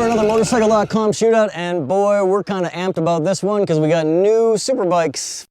for another motorcycle.com shootout, and boy, we're kind of amped about this one because we got new super bikes.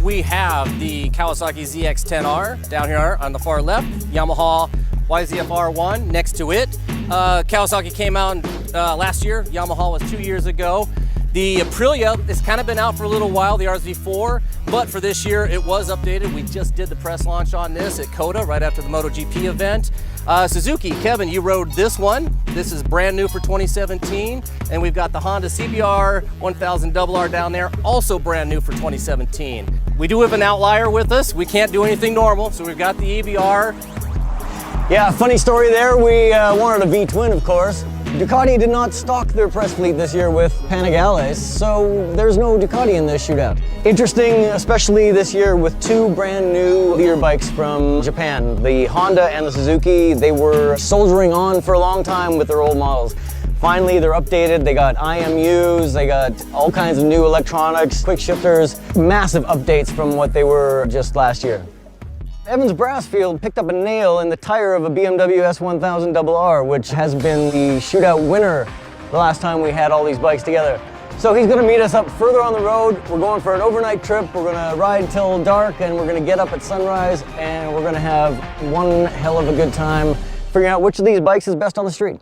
We have the Kawasaki ZX-10R down here on the far left, Yamaha YZF-R1 next to it. Kawasaki came out last year, Yamaha was 2 years ago. The Aprilia has kind of been out for a little while, the RZ4, but for this year it was updated. We just did the press launch on this at COTA right after the MotoGP event. Suzuki, Kevin, you rode this one. This is brand new for 2017. And we've got the Honda CBR 1000RR down there, also brand new for 2017. We do have an outlier with us. We can't do anything normal, so we've got the EBR. Yeah, funny story there. We wanted a V-twin, of course. Ducati did not stock their press fleet this year with Panigales, so there's no Ducati in this shootout. Interesting, especially this year with two brand new leader bikes from Japan. The Honda and the Suzuki, they were soldiering on for a long time with their old models. Finally, they're updated. They got IMUs, they got all kinds of new electronics, quick shifters, massive updates from what they were just last year. Evans Brassfield picked up a nail in the tire of a BMW S1000RR, which has been the shootout winner the last time we had all these bikes together. So he's gonna meet us up further on the road. We're going for an overnight trip. We're gonna ride till dark and we're gonna get up at sunrise and we're gonna have one hell of a good time figuring out which of these bikes is best on the street.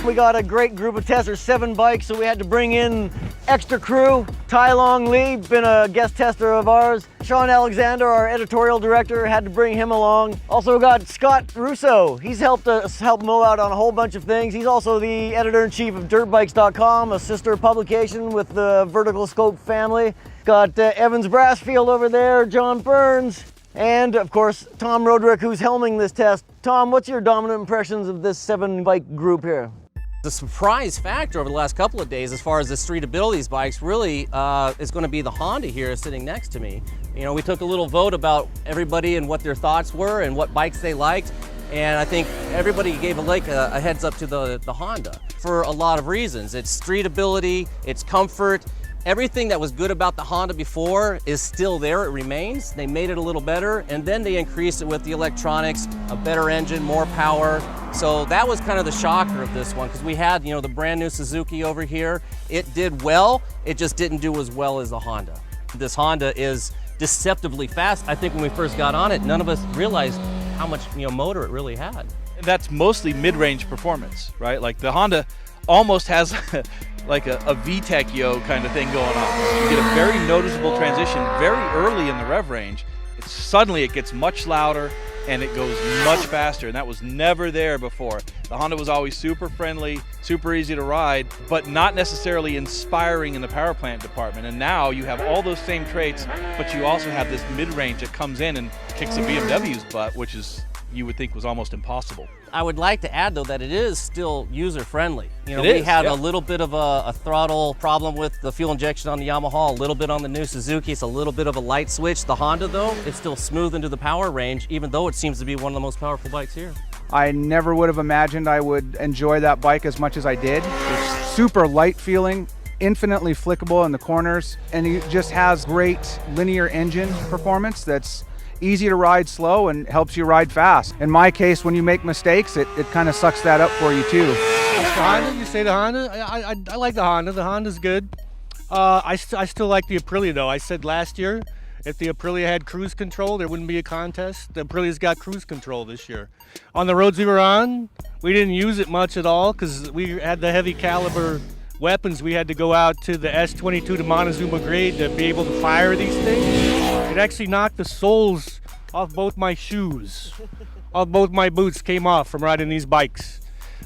We got a great group of testers, 7 bikes, so we had to bring in extra crew. Tai Long Lee, been a guest tester of ours. Sean Alexander, our editorial director, had to bring him along. Also got Scott Russo. He's helped us mow out on a whole bunch of things. He's also the editor-in-chief of dirtbikes.com, a sister publication with the Vertical Scope family. Got Evans Brassfield over there, John Burns, and of course, Tom Roderick, who's helming this test. Tom, what's your dominant impressions of this 7-bike group here? The surprise factor over the last couple of days as far as the streetability of these bikes really is going to be the Honda here sitting next to me. You know, we took a little vote about everybody and what their thoughts were and what bikes they liked, and I think everybody gave a heads up to the Honda for a lot of reasons. It's streetability, it's comfort. Everything that was good about the Honda before is still there, it remains. They made it a little better, and then they increased it with the electronics, a better engine, more power. So that was kind of the shocker of this one, because we had, you know, the brand new Suzuki over here. It did well, it just didn't do as well as the Honda. This Honda is deceptively fast. I think when we first got on it, none of us realized how much, you know, motor it really had. That's mostly mid-range performance, right? Like the Honda almost has like a VTEC yo kind of thing going on. You get a very noticeable transition very early in the rev range. Suddenly it gets much louder and it goes much faster, and that was never there before. The Honda was always super friendly, super easy to ride, but not necessarily inspiring in the power plant department. And now you have all those same traits, but you also have this mid-range that comes in and kicks a BMW's butt, which is, you would think, was almost impossible. I would like to add, though, that it is still user-friendly. You know, we had a little bit of a throttle problem with the fuel injection on the Yamaha, a little bit on the new Suzuki. It's a little bit of a light switch. The Honda, though, it's still smooth into the power range, even though it seems to be one of the most powerful bikes here. I never would have imagined I would enjoy that bike as much as I did. It's super light feeling, infinitely flickable in the corners, and it just has great linear engine performance that's easy to ride slow and helps you ride fast. In my case, when you make mistakes, it kind of sucks that up for you too. The Honda, you say the Honda? I like the Honda. The Honda's good. I still like the Aprilia though. I said last year, if the Aprilia had cruise control, there wouldn't be a contest. The Aprilia's got cruise control this year. On the roads we were on, we didn't use it much at all because we had the heavy caliber weapons. We had to go out to the S22 to Montezuma grade to be able to fire these things. It actually knocked the soles off both my shoes. both my boots came off from riding these bikes.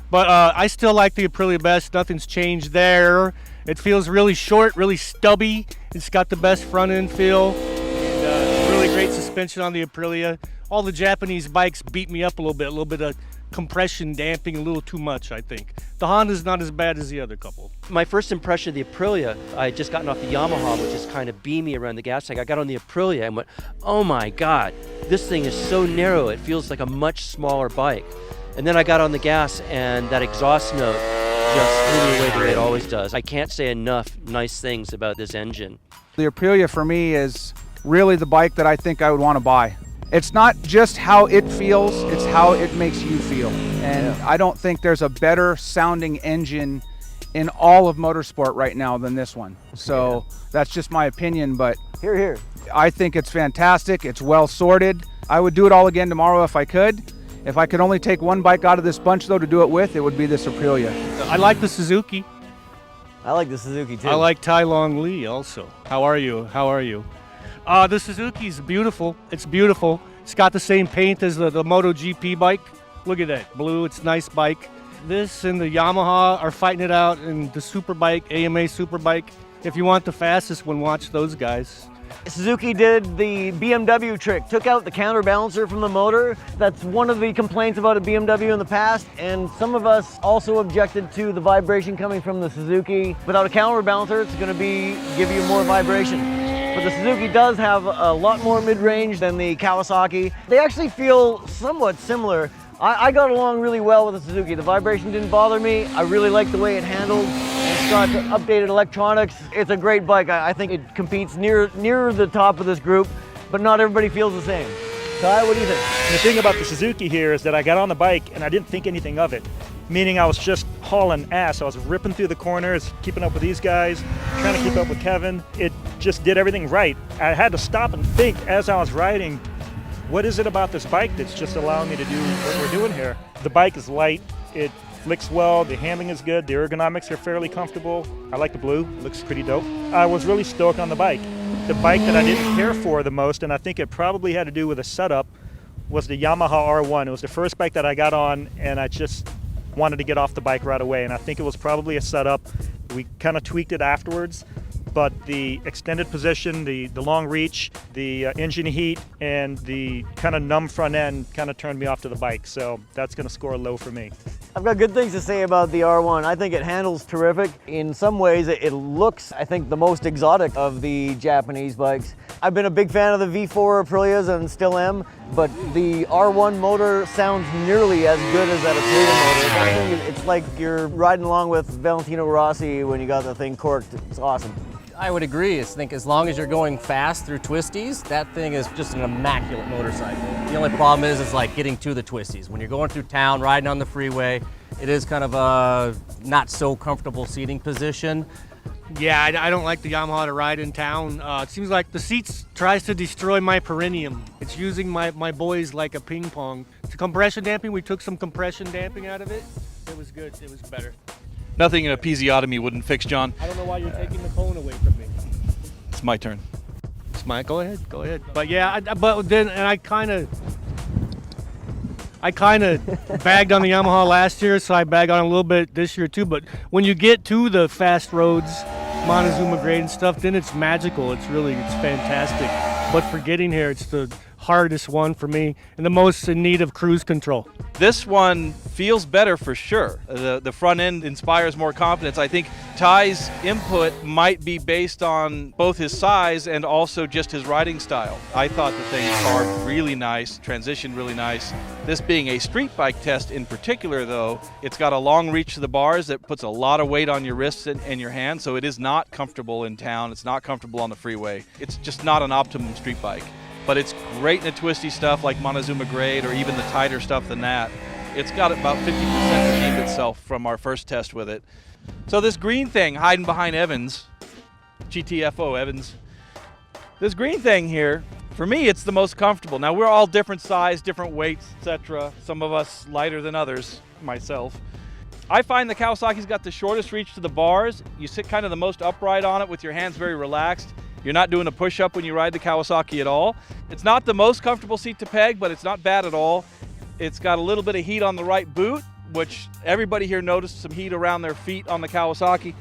But I still like the Aprilia best. Nothing's changed there. It feels really short, really stubby. It's got the best front end feel. And, really great suspension on the Aprilia. All the Japanese bikes beat me up a little bit of compression damping, a little too much, I think. The Honda's not as bad as the other couple. My first impression of the Aprilia, I had just gotten off the Yamaha, which is kind of beamy around the gas tank. I got on the Aprilia and went, oh my God, this thing is so narrow. It feels like a much smaller bike. And then I got on the gas and that exhaust note just blew me away the way it always does. I can't say enough nice things about this engine. The Aprilia for me is really the bike that I think I would want to buy. It's not just how it feels, it's how it makes you feel. And I don't think there's a better sounding engine in all of motorsport right now than this one. So that's just my opinion, but Here, here. I think it's fantastic. It's well sorted. I would do it all again tomorrow if I could. If I could only take one bike out of this bunch though to do it with, it would be this Aprilia. I like the Suzuki. I like the Suzuki too. I like Tai Long Lee also. How are you? How are you? The Suzuki's beautiful. It's beautiful. It's got the same paint as the MotoGP bike. Look at that, blue. It's a nice bike. This and the Yamaha are fighting it out in the Superbike, AMA Superbike. If you want the fastest one, watch those guys. Suzuki did the BMW trick, took out the counterbalancer from the motor. That's one of the complaints about a BMW in the past, and some of us also objected to the vibration coming from the Suzuki. Without a counterbalancer, it's going to give you more vibration. But the Suzuki does have a lot more mid-range than the Kawasaki. They actually feel somewhat similar. I got along really well with the Suzuki. The vibration didn't bother me. I really like the way it handled. It's got updated electronics. It's a great bike. I think it competes near the top of this group, but not everybody feels the same. Ty, what do you think? The thing about the Suzuki here is that I got on the bike and I didn't think anything of it. Meaning I was just hauling ass. I was ripping through the corners, keeping up with these guys, trying to keep up with Kevin. It just did everything right. I had to stop and think as I was riding, what is it about this bike that's just allowing me to do what we're doing here? The bike is light, it flicks well, the handling is good, the ergonomics are fairly comfortable. I like the blue, it looks pretty dope. I was really stoked on the bike. The bike that I didn't care for the most, and I think it probably had to do with the setup, was the Yamaha R1. It was the first bike that I got on, and I just wanted to get off the bike right away, and I think it was probably a setup. We kind of tweaked it afterwards, but the extended position, the long reach, the engine heat, and the kind of numb front end kind of turned me off to the bike, so that's going to score low for me. I've got good things to say about the R1. I think it handles terrific. In some ways, it looks, I think, the most exotic of the Japanese bikes. I've been a big fan of the V4 Aprilias and still am, but the R1 motor sounds nearly as good as that Aprilia motor. I think it's like you're riding along with Valentino Rossi when you got the thing corked. It's awesome. I would agree. I think as long as you're going fast through twisties, that thing is just an immaculate motorcycle. The only problem is like getting to the twisties. When you're going through town, riding on the freeway, it is kind of a not so comfortable seating position. Yeah, I don't like the Yamaha to ride in town. It seems like the seats tries to destroy my perineum. It's using my boys like a ping pong. The compression damping, we took some compression damping out of it. It was good, it was better. Nothing in episiotomy wouldn't fix, John. I don't know why you're taking the cone away from me. It's my turn. It's mine, go ahead. But yeah, I kind of bagged on the Yamaha last year, so I bag on a little bit this year too. But when you get to the fast roads, Montezuma grade and stuff, then it's magical. It's fantastic. But for getting here, it's the hardest one for me and the most in need of cruise control. This one feels better for sure. The front end inspires more confidence. I think Ty's input might be based on both his size and also just his riding style. I thought the thing carved really nice, transitioned really nice. This being a street bike test in particular though, it's got a long reach to the bars that puts a lot of weight on your wrists and your hands, so it is not comfortable in town. It's not comfortable on the freeway. It's just not an optimum street bike. But it's great in the twisty stuff like Montezuma grade or even the tighter stuff than that. It's got about 50% redeemed itself from our first test with it. So this green thing hiding behind Evans, GTFO Evans, this green thing here, for me it's the most comfortable. Now we're all different size, different weights, etc. Some of us lighter than others, myself. I find the Kawasaki's got the shortest reach to the bars. You sit kind of the most upright on it with your hands very relaxed. You're not doing a push-up when you ride the Kawasaki at all. It's not the most comfortable seat to peg, but it's not bad at all. It's got a little bit of heat on the right boot, which everybody here noticed some heat around their feet on the Kawasaki.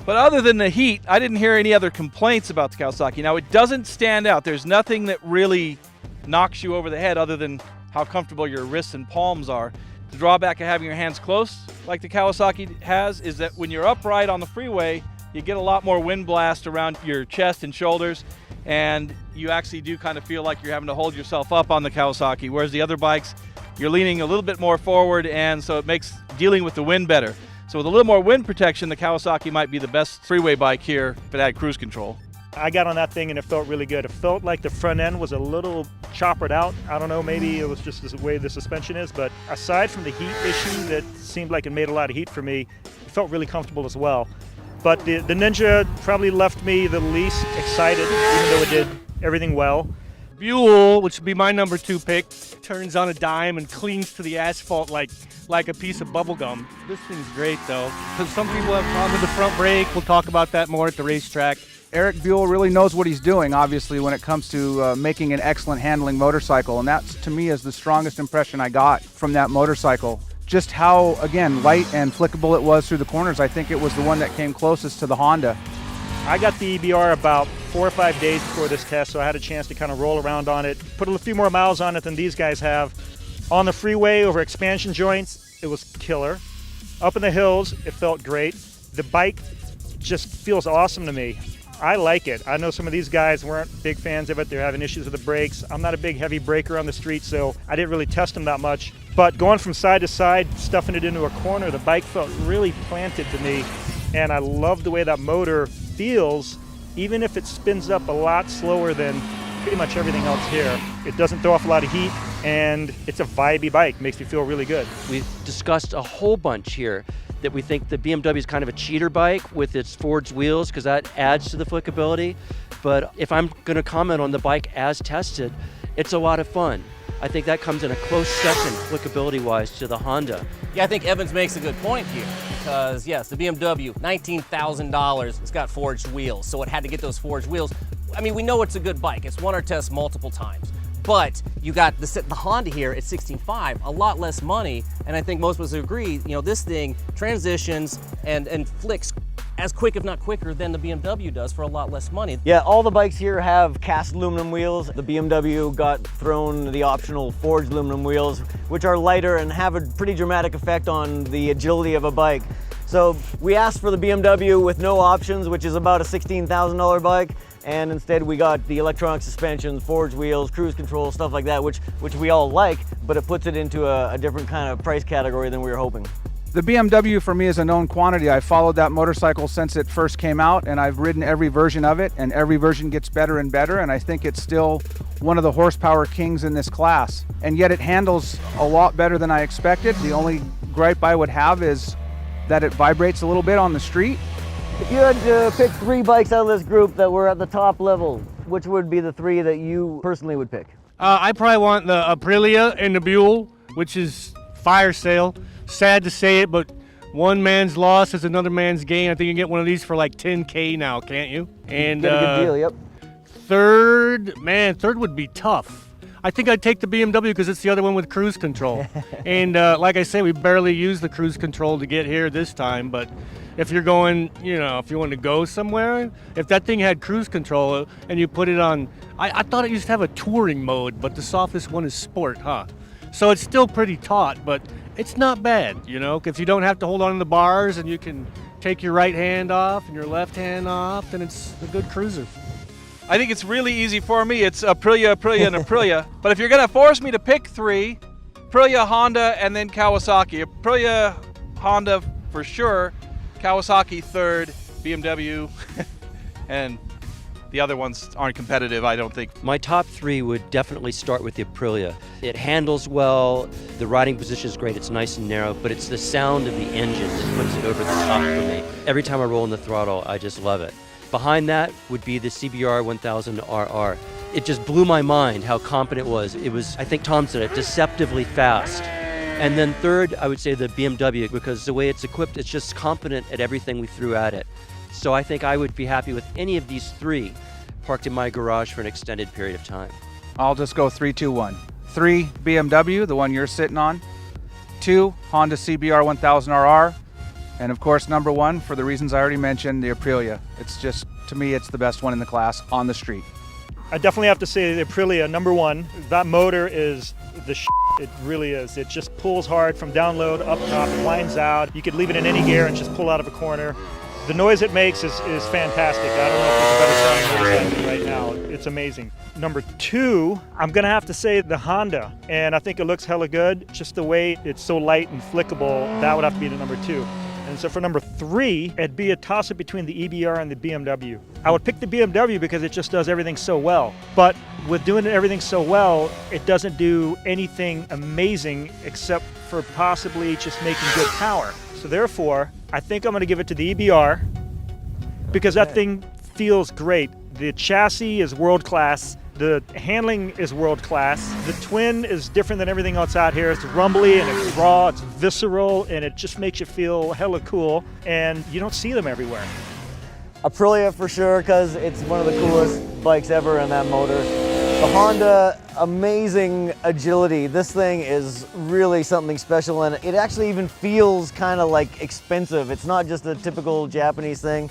But other than the heat, I didn't hear any other complaints about the Kawasaki. Now, it doesn't stand out. There's nothing that really knocks you over the head other than how comfortable your wrists and palms are. The drawback of having your hands close, like the Kawasaki has, is that when you're upright on the freeway, you get a lot more wind blast around your chest and shoulders, and you actually do kind of feel like you're having to hold yourself up on the Kawasaki, whereas the other bikes, you're leaning a little bit more forward, and so it makes dealing with the wind better. So with a little more wind protection, the Kawasaki might be the best freeway bike here if it had cruise control. I got on that thing and it felt really good. It felt like the front end was a little choppered out. I don't know, maybe it was just the way the suspension is, but aside from the heat issue that seemed like it made a lot of heat for me, it felt really comfortable as well. But the Ninja probably left me the least excited, even though it did everything well. Buell, which would be my number 2 pick, turns on a dime and clings to the asphalt like a piece of bubble gum. This thing's great though, because some people have problems with the front brake. We'll talk about that more at the racetrack. Eric Buell really knows what he's doing, obviously, when it comes to making an excellent handling motorcycle, and that, to me, is the strongest impression I got from that motorcycle. Just how, again, light and flickable it was through the corners. I think it was the one that came closest to the Honda. I got the EBR about 4 or 5 days before this test, so I had a chance to kind of roll around on it, put a few more miles on it than these guys have. On the freeway over expansion joints, it was killer. Up in the hills, it felt great. The bike just feels awesome to me. I like it. I know some of these guys weren't big fans of it. They're having issues with the brakes. I'm not a big heavy braker on the street, so I didn't really test them that much. But going from side to side, stuffing it into a corner, the bike felt really planted to me. And I love the way that motor feels, even if it spins up a lot slower than pretty much everything else here. It doesn't throw off a lot of heat, and it's a vibey bike. Makes me feel really good. We've discussed a whole bunch here that we think the BMW is kind of a cheater bike with its forged wheels because that adds to the flickability. But if I'm going to comment on the bike as tested, it's a lot of fun. I think that comes in a close second flickability-wise to the Honda. Yeah, I think Evans makes a good point here because, yes, the BMW, $19,000, it's got forged wheels, so it had to get those forged wheels. I mean, we know it's a good bike. It's won our test multiple times. But you got the Honda here at $16,500, a lot less money, and I think most of us agree, you know, this thing transitions and flicks as quick, if not quicker, than the BMW does for a lot less money. Yeah, all the bikes here have cast aluminum wheels. The BMW got thrown the optional forged aluminum wheels, which are lighter and have a pretty dramatic effect on the agility of a bike. So we asked for the BMW with no options, which is about a $16,000 bike. And instead we got the electronic suspension, forged wheels, cruise control, stuff like that, which we all like, but it puts it into a different kind of price category than we were hoping. The BMW for me is a known quantity. I followed that motorcycle since it first came out, and I've ridden every version of it, and every version gets better and better, and I think it's still one of the horsepower kings in this class. And yet it handles a lot better than I expected. The only gripe I would have is that it vibrates a little bit on the street. If you had to pick 3 bikes out of this group that were at the top level, which would be the 3 that you personally would pick? I probably want the Aprilia and the Buell, which is fire sale. Sad to say it, but one man's loss is another man's gain. I think you can get one of these for like $10K now, can't you? And get a good deal, yep. Third would be tough. I think I'd take the BMW because it's the other one with cruise control. And like I say, we barely used the cruise control to get here this time, but if you're going, you know, if you want to go somewhere, if that thing had cruise control and you put it on, I thought it used to have a touring mode, but the softest one is sport, huh? So it's still pretty taut, but it's not bad, you know, if you don't have to hold on to the bars and you can take your right hand off and your left hand off, then it's a good cruiser. I think it's really easy for me. It's Aprilia, Aprilia, and Aprilia. But if you're going to force me to pick 3, Aprilia, Honda, and then Kawasaki. Aprilia, Honda for sure, Kawasaki third, BMW, and the other ones aren't competitive, I don't think. My top 3 would definitely start with the Aprilia. It handles well, the riding position is great, it's nice and narrow, but it's the sound of the engine that puts it over the top for me. Every time I roll in the throttle, I just love it. Behind that would be the CBR 1000RR. It just blew my mind how competent it was. It was, I think Tom said it, deceptively fast. And then third, I would say the BMW, because the way it's equipped, it's just competent at everything we threw at it. So I think I would be happy with any of these 3 parked in my garage for an extended period of time. I'll just go 3, 2, 1. 3, BMW, the one you're sitting on. 2, Honda CBR 1000RR. And of course, number 1, for the reasons I already mentioned, the Aprilia. It's just, to me, it's the best one in the class on the street. I definitely have to say the Aprilia, number 1. That motor is the it really is. It just pulls hard from down low to up top, it winds out. You could leave it in any gear and just pull out of a corner. The noise it makes is fantastic. I don't know if there's a better sound motorcycle right now. It's amazing. Number 2, I'm gonna have to say the Honda, and I think it looks hella good. Just the way it's so light and flickable, that would have to be the number 2. And so for number 3, it'd be a toss-up between the EBR and the BMW. I would pick the BMW because it just does everything so well. But with doing everything so well, it doesn't do anything amazing except for possibly just making good power. So therefore, I think I'm gonna give it to the EBR because that thing feels great. The chassis is world class. The handling is world class. The twin is different than everything else out here. It's rumbly and it's raw, it's visceral, and it just makes you feel hella cool. And you don't see them everywhere. Aprilia for sure, because it's one of the coolest bikes ever in that motor. The Honda, amazing agility. This thing is really something special, and it actually even feels kind of like expensive. It's not just a typical Japanese thing.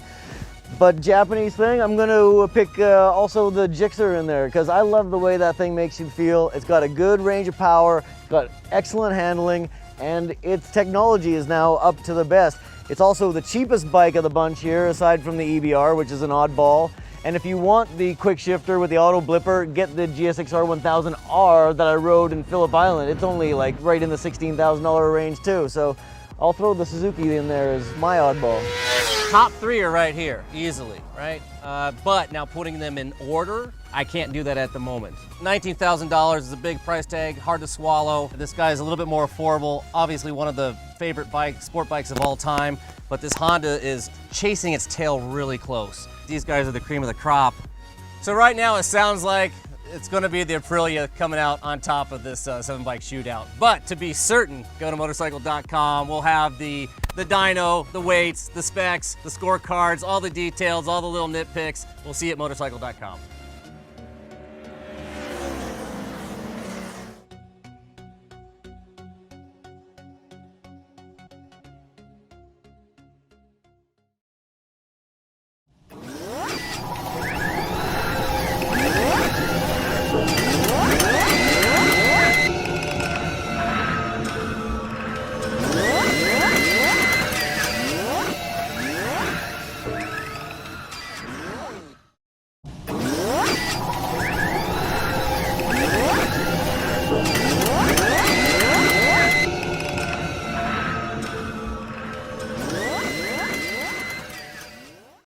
But Japanese thing, I'm gonna pick also the Gixxer in there because I love the way that thing makes you feel. It's got a good range of power, got excellent handling, and its technology is now up to the best. It's also the cheapest bike of the bunch here, aside from the EBR, which is an oddball. And if you want the quick shifter with the auto blipper, get the GSX-R 1000R that I rode in Phillip Island. It's only like right in the $16,000 range too. So I'll throw the Suzuki in there as my oddball. Top 3 are right here, easily, right? But now putting them in order, I can't do that at the moment. $19,000 is a big price tag, hard to swallow. This guy is a little bit more affordable. Obviously one of the favorite sport bikes of all time, but this Honda is chasing its tail really close. These guys are the cream of the crop. So right now it sounds like it's gonna be the Aprilia coming out on top of this 7-bike shootout. But to be certain, go to motorcycle.com. We'll have the dyno, the weights, the specs, the scorecards, all the details, all the little nitpicks. We'll see you at motorcycle.com.